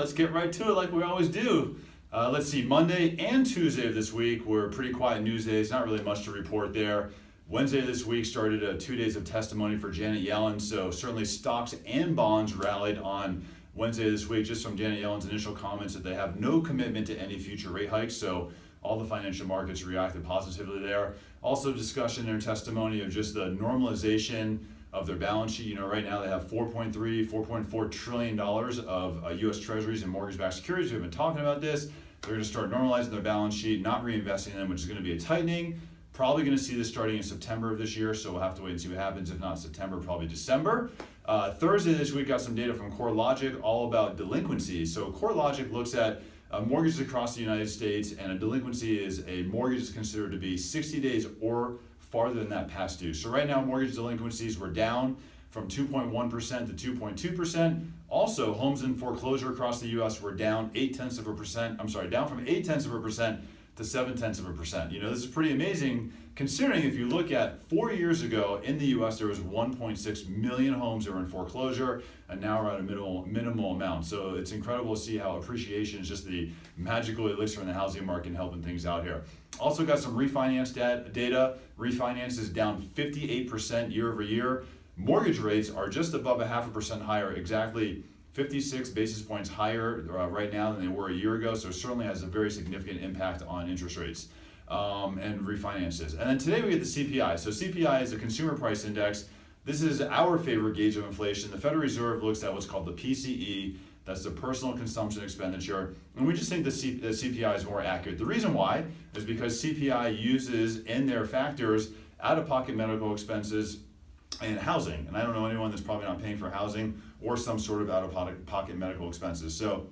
let's get right to it like we always do. Let's see, Monday and Tuesday of this week were pretty quiet news days, not really much to report there. Wednesday of this week started 2 days of testimony for Janet Yellen, so certainly stocks and bonds rallied on Wednesday of this week just from Janet Yellen's initial comments that they have no commitment to any future rate hikes, so all the financial markets reacted positively there. Also discussion in her testimony of just the normalization of their balance sheet. You know, right now they have $4.4 trillion of U.S. Treasuries and mortgage-backed securities. We've been talking about this. They're going to start normalizing their balance sheet, not reinvesting them, which is going to be a tightening. Probably going to see this starting in September of this year, so we'll have to wait and see what happens. If not September, probably December. Thursday this week got some data from CoreLogic all about delinquencies. So CoreLogic looks at mortgages across the United States, and a delinquency is a mortgage is considered to be 60 days or farther than that past due. So right now, mortgage delinquencies were down from 2.1% to 2.2%. Also, homes in foreclosure across the U.S. were down down from 0.8% to 0.7%. You know, this is pretty amazing considering if you look at 4 years ago in the U.S. there was 1.6 million homes that were in foreclosure, and now we're at a minimal amount. So it's incredible to see how appreciation is just the magical elixir in the housing market and helping things out here. Also got some refinance data. Refinance is down 58% year over year. Mortgage rates are just above 0.5% higher, exactly 56 basis points higher right now than they were a year ago, so it certainly has a very significant impact on interest rates and refinances. And then today we get the CPI. So CPI is a consumer price index. This is our favorite gauge of inflation. The Federal Reserve looks at what's called the PCE, that's the personal consumption expenditure, and we just think the CPI is more accurate. The reason why is because CPI uses in their factors out-of-pocket medical expenses and housing, and I don't know anyone that's probably not paying for housing or some sort of out-of-pocket medical expenses. So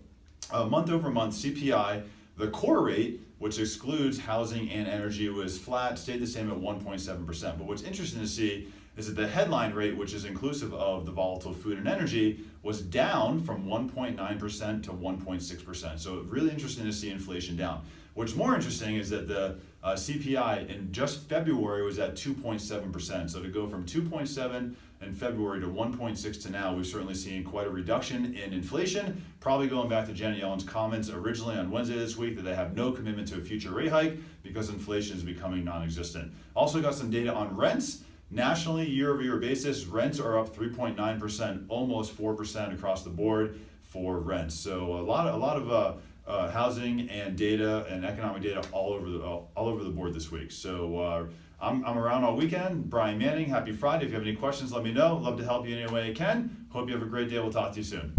month over month CPI, the core rate, which excludes housing and energy, was flat, stayed the same at 1.7%. But what's interesting to see is that the headline rate, which is inclusive of the volatile food and energy, was down from 1.9% to 1.6%. So really interesting to see inflation down. What's more interesting is that the CPI in just February was at 2.7%. So to go from 2.7 in February to 1.6 to now, we've certainly seen quite a reduction in inflation, probably going back to Janet Yellen's comments originally on Wednesday this week that they have no commitment to a future rate hike because inflation is becoming non-existent. Also got some data on rents. Nationally, year-over-year basis, rents are up 3.9%, almost 4% across the board for rents. So a lot of housing and data and economic data all over the board this week. So I'm around all weekend. Brian Manning, happy Friday. If you have any questions, let me know. Love to help you any way I can. Hope you have a great day. We'll talk to you soon.